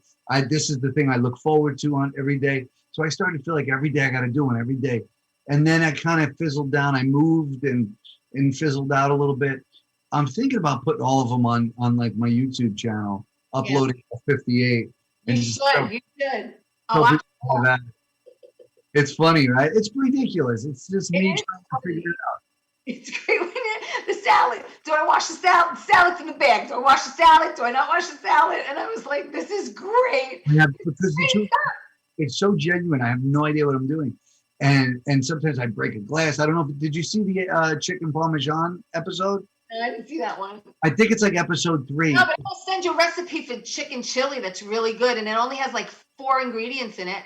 This is the thing I look forward to on every day. So I started to feel like every day I got to do one every day. And then I kind of fizzled down. I moved and fizzled out a little bit. I'm thinking about putting all of them on like my YouTube channel, uploading 58. You should. Oh, that. It's funny, right? It's ridiculous. It's just me trying to figure it out. It's great when the salad. Do I wash the salad? The salad's in the bag. Do I wash the salad? Do I not wash the salad? And I was like, this is great. Yeah, because it's so genuine. I have no idea what I'm doing. And sometimes I break a glass. I don't know. Did you see the chicken parmesan episode? I didn't see that one. I think it's like episode 3. No, but I'll send you a recipe for chicken chili that's really good. And it only has like 4 ingredients in it.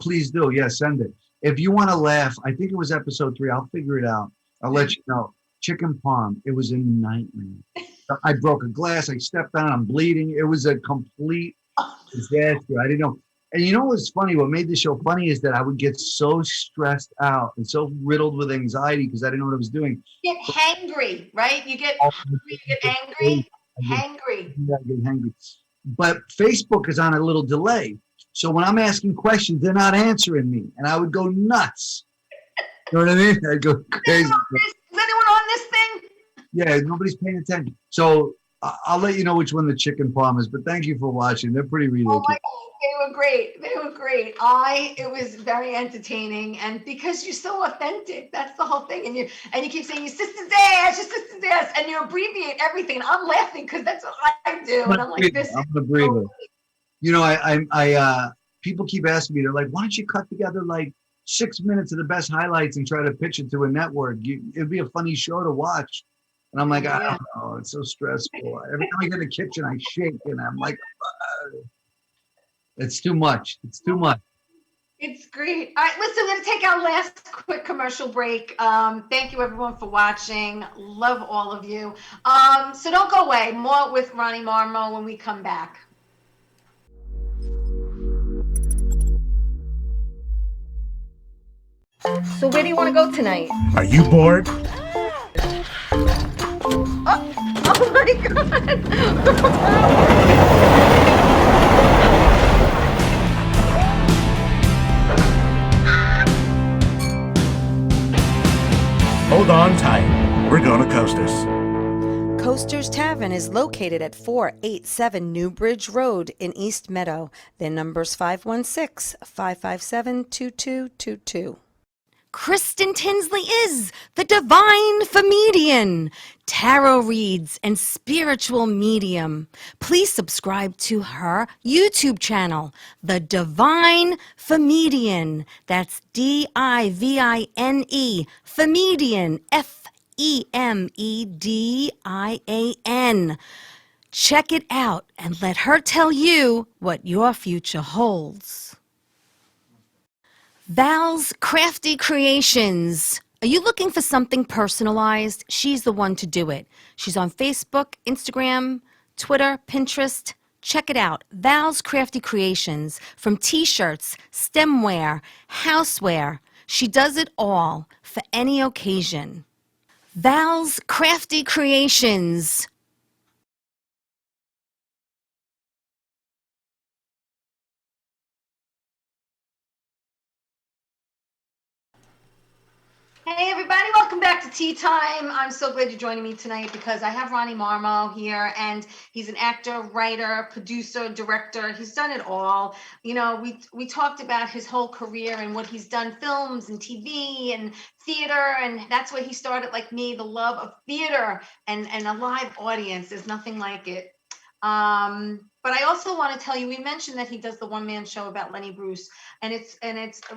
Please do. Yeah, send it. If you want to laugh, I think it was episode 3. I'll figure it out. I'll let you know. Chicken parm. It was a nightmare. I broke a glass. I stepped on it. I'm bleeding. It was a complete disaster. I didn't know. And you know what's funny? What made the show funny is that I would get so stressed out and so riddled with anxiety because I didn't know what I was doing. You get hangry, right? You get angry, hangry. Yeah, I get hangry. But Facebook is on a little delay. So when I'm asking questions, they're not answering me. And I would go nuts. know what I mean? I'd go crazy. Is anyone on this thing? Yeah, nobody's paying attention. So I'll let you know which one the chicken palm is, but thank you for watching. They're pretty Oh ridiculous. my God, they were great. They were great. It was very entertaining, and because you're so authentic, that's the whole thing. And you keep saying your sister's ass, and you abbreviate everything. And I'm laughing because that's what I do, and I'm like, this is I'm gonna breathe it. You know, people keep asking me, they're like, why don't you cut together like 6 minutes of the best highlights and try to pitch it to a network? It'd be a funny show to watch. And I'm like, I don't know, it's so stressful. Every time I get in the kitchen, I shake, and I'm like, it's too much. It's too much. It's great. All right, listen, I'm going to take our last quick commercial break. Thank you, everyone, for watching. Love all of you. So don't go away. More with Ronnie Marmo when we come back. So where do you want to go tonight? Are you bored? Oh my God! Hold on tight. We're gonna coasters. Coasters Tavern is located at 487 New Bridge Road in East Meadow. Their number's 516-557-2222. Kristen Tinsley is the Divine Comedian, tarot reads, and spiritual medium. Please subscribe to her YouTube channel, The Divine Comedian. That's D-I-V-I-N-E, Comedian, F-E-M-E-D-I-A-N. Check it out and let her tell you what your future holds. Val's Crafty Creations. Are you looking for something personalized? She's the one to do it. She's on Facebook, Instagram, Twitter, Pinterest. Check it out. Val's Crafty Creations. From t-shirts, stemware, houseware. She does it all for any occasion. Val's Crafty Creations. Hey everybody, welcome back to Tea Time. I'm so glad you're joining me tonight because I have Ronnie Marmo here, and he's an actor, writer, producer, director. He's done it all. You know, we talked about his whole career and what he's done, films and TV and theater, and that's where he started, like me, the love of theater and a live audience. There's nothing like it. But I also want to tell you, we mentioned that he does the one-man show about Lenny Bruce, and it's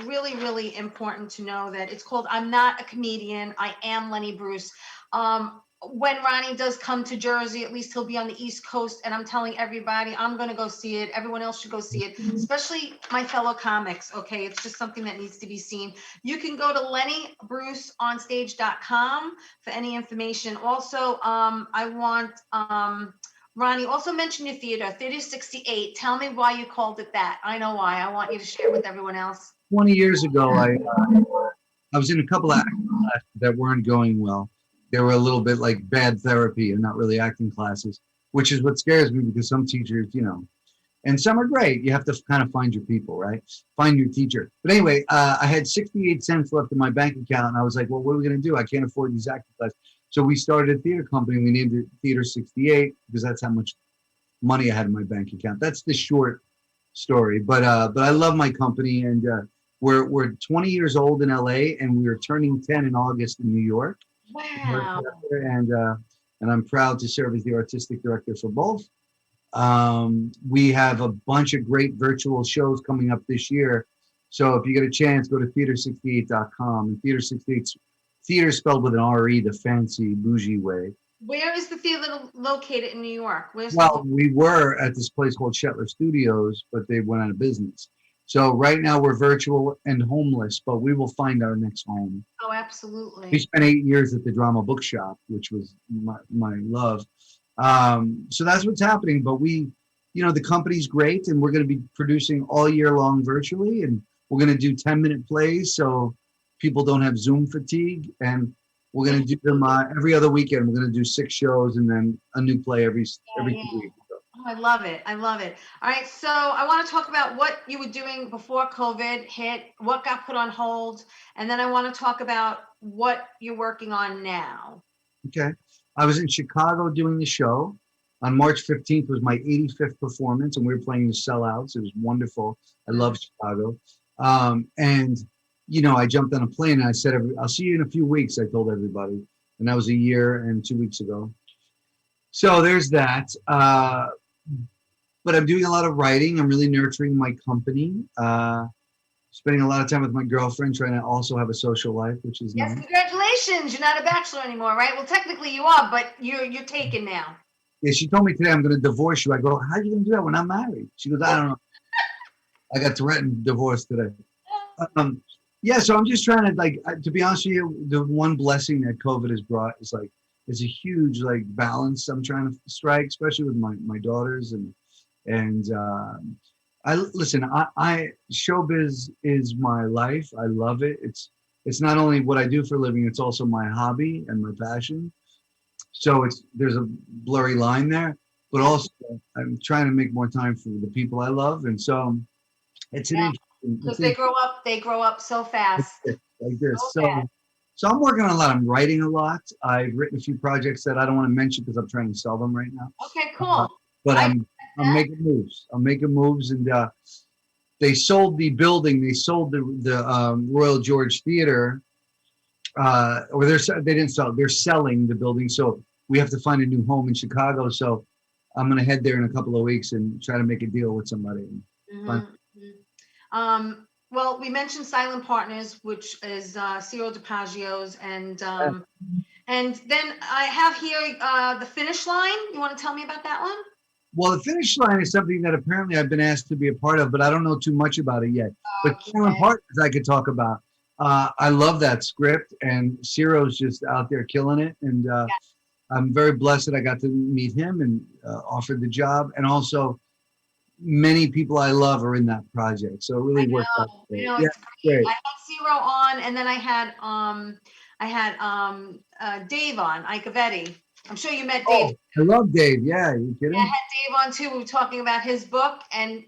really, really important to know that it's called I'm Not a Comedian, I Am Lenny Bruce. When Ronnie does come to Jersey, at least he'll be on the East Coast, and I'm telling everybody, I'm going to go see it. Everyone else should go see it, especially my fellow comics, okay? It's just something that needs to be seen. You can go to LennyBruceOnStage.com for any information. Also, I want... Ronnie, also mention your theater, Theater 68. Tell me why you called it that. I know why. I want you to share with everyone else. 20 years ago, I was in a couple of acting classes that weren't going well. They were a little bit like bad therapy and not really acting classes, which is what scares me because some teachers, you know, and some are great. You have to kind of find your people, right? Find your teacher. But anyway, I had 68 cents left in my bank account, and I was like, well, what are we going to do? I can't afford these acting classes. So we started a theater company. We named it Theater 68 because that's how much money I had in my bank account. That's the short story. But I love my company, and we're 20 years old in LA, and we are turning 10 in August in New York. Wow. And I'm proud to serve as the artistic director for both. We have a bunch of great virtual shows coming up this year. So if you get a chance, go to theater68.com. And Theater 68, theater spelled with an R-E, the fancy, bougie way. Where is the theater located in New York? Well, we were at this place called Shetler Studios, but they went out of business. So right now we're virtual and homeless, but we will find our next home. Oh, absolutely. We spent 8 years at the Drama Bookshop, which was my love. So that's what's happening. But we, you know, the company's great, and we're going to be producing all year long virtually, and we're going to do 10-minute plays so people don't have Zoom fatigue, and we're going to do them every other weekend. We're going to do 6 shows and then a new play every 2 weeks. Oh, I love it. I love it. All right. So I want to talk about what you were doing before COVID hit, what got put on hold, and then I want to talk about what you're working on now. Okay. I was in Chicago doing the show. On March 15th was my 85th performance, and we were playing the sellouts. It was wonderful. I love Chicago. And, I jumped on a plane and I said, I'll see you in a few weeks, I told everybody. And that was a year and 2 weeks ago. So there's that. But I'm doing a lot of writing. I'm really nurturing my company. Spending a lot of time with my girlfriend, trying to also have a social life, which is Yes, nice. congratulations. You're not a bachelor anymore, right? Well, technically you are, but you're taken now. Yeah, she told me today I'm going to divorce you. I go, how are you going to do that? We're not married. She goes, I don't know. I got threatened divorce today. Yeah, so I'm just trying to to be honest with you, the one blessing that COVID has brought is a huge balance I'm trying to strike, especially with my daughters and I listen. I showbiz is my life. I love it. It's not only what I do for a living. It's also my hobby and my passion. So there's a blurry line there, but also I'm trying to make more time for the people I love, and so it's an interesting. Because they grow up so fast. Like this. So fast. So I'm working on a lot. I'm writing a lot. I've written a few projects that I don't want to mention because I'm trying to sell them right now. Okay, cool. But I'm making moves. I'm making moves, and they sold the building. They sold the Royal George Theater, or they didn't sell it. They're selling the building. So we have to find a new home in Chicago. So I'm going to head there in a couple of weeks and try to make a deal with somebody. Well, we mentioned Silent Partners, which is Ciro DiPaggio's, and then I have here The Finish Line. You want to tell me about that one? Well, The Finish Line is something that apparently I've been asked to be a part of, but I don't know too much about it yet. But Silent Partners I could talk about. I love that script, and Ciro's just out there killing it, and I'm very blessed that I got to meet him and offered the job, and also many people I love are in that project, so it really worked out. Yeah, it's great. I had Ciro on, and then I had Dave on, Icavetti. I'm sure you met Dave. I love Dave. Yeah, you kidding? Yeah, I had Dave on too. We were talking about his book and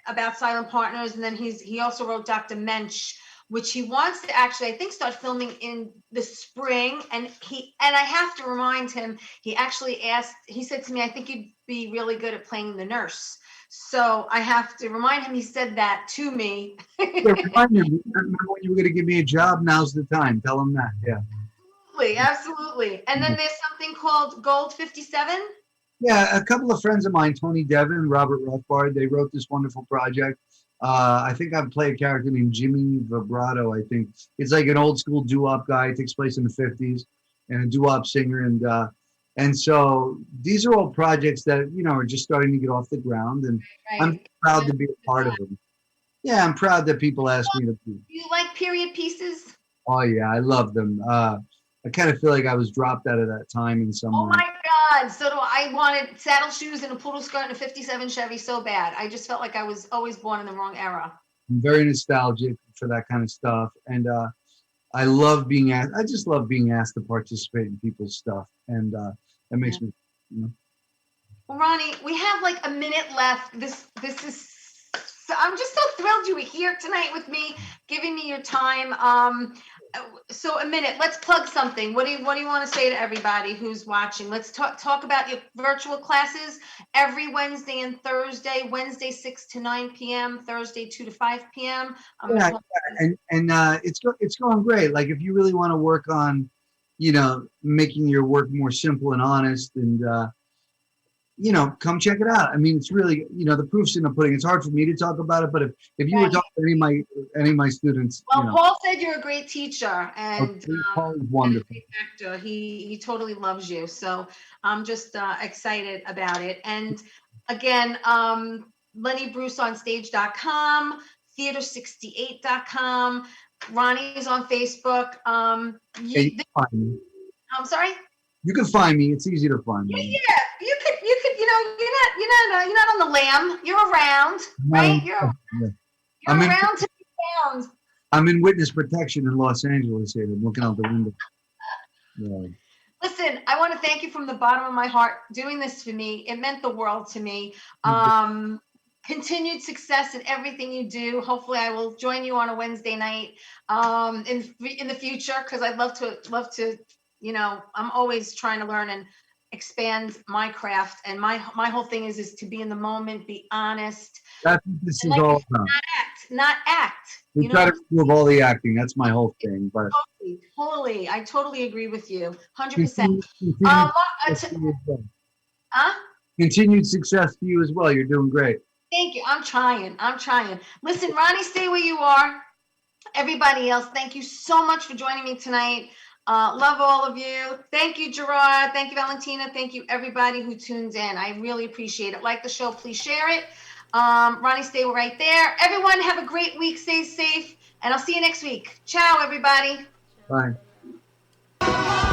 about Silent Partners, and then he also wrote Dr. Mensch, which he wants to actually, I think, start filming in the spring. And I have to remind him, he actually asked, he said to me, I think you'd be really good at playing the nurse. So I have to remind him, he said that to me. Yeah, remind him, remember when you were going to give me a job, now's the time. Tell him that, yeah. Absolutely. And then there's something called Gold 57. Yeah, a couple of friends of mine, Tony Devon, Robert Rothbard, they wrote this wonderful project. I think I play a character named Jimmy Vibrato, I think. It's like an old school doo-wop guy. It takes place in the 50s, and a doo-wop singer. And so these are all projects that, are just starting to get off the ground, and I'm proud to be a part of them. Yeah, I'm proud that people ask me to be. Do you like period pieces? Oh, yeah, I love them. I kind of feel like I was dropped out of that time in some way. Oh my God, so do I. Wanted saddle shoes and a poodle skirt and a 57 Chevy so bad. I just felt like I was always born in the wrong era. I'm very nostalgic for that kind of stuff. And I love being asked, I just love being asked to participate in people's stuff. And that makes me, Well, Ronnie, we have like a minute left. This is, I'm just so thrilled you were here tonight with me, giving me your time. So a minute, let's plug something. What do you want to say to everybody who's watching? Let's talk about your virtual classes every Wednesday and Thursday. Wednesday 6 to 9 p.m. Thursday 2 to 5 p.m. And it's going great. Like if you really want to work on, making your work more simple and honest, and come check it out. I mean, it's really, the proof's in the pudding. It's hard for me to talk about it, but if you were talking to any of my students, Paul said you're a great teacher, and Paul is wonderful. And a great actor. He totally loves you. So I'm just excited about it. And again, LennyBruceOnStage.com, Theater68.com. Ronnie is on Facebook. You can find me. I'm sorry. You can find me. It's easy to find me. Yeah, you could. You're not on the lam. You're around, right? You're around to be found. I'm in witness protection in Los Angeles here. I'm looking out the window. Yeah. Listen, I want to thank you from the bottom of my heart doing this for me. It meant the world to me. Continued success in everything you do. Hopefully, I will join you on a Wednesday night in the future, because I'd love to. I'm always trying to learn and expand my craft. And my whole thing is to be in the moment, be honest, That's what this and is like all about. not act. We try to remove all the acting. That's my whole thing. But Totally, I totally agree with you, 100%. continued success to you as well. Huh? Continued success to you as well. You're doing great. Thank you. I'm trying. Listen, Ronnie, stay where you are. Everybody else, thank you so much for joining me tonight. Love all of you. Thank you, Gerard. Thank you, Valentina. Thank you, everybody who tuned in. I really appreciate it. Like the show, please share it. Ronnie, stay right there. Everyone, have a great week. Stay safe, and I'll see you next week. Ciao, everybody. Bye.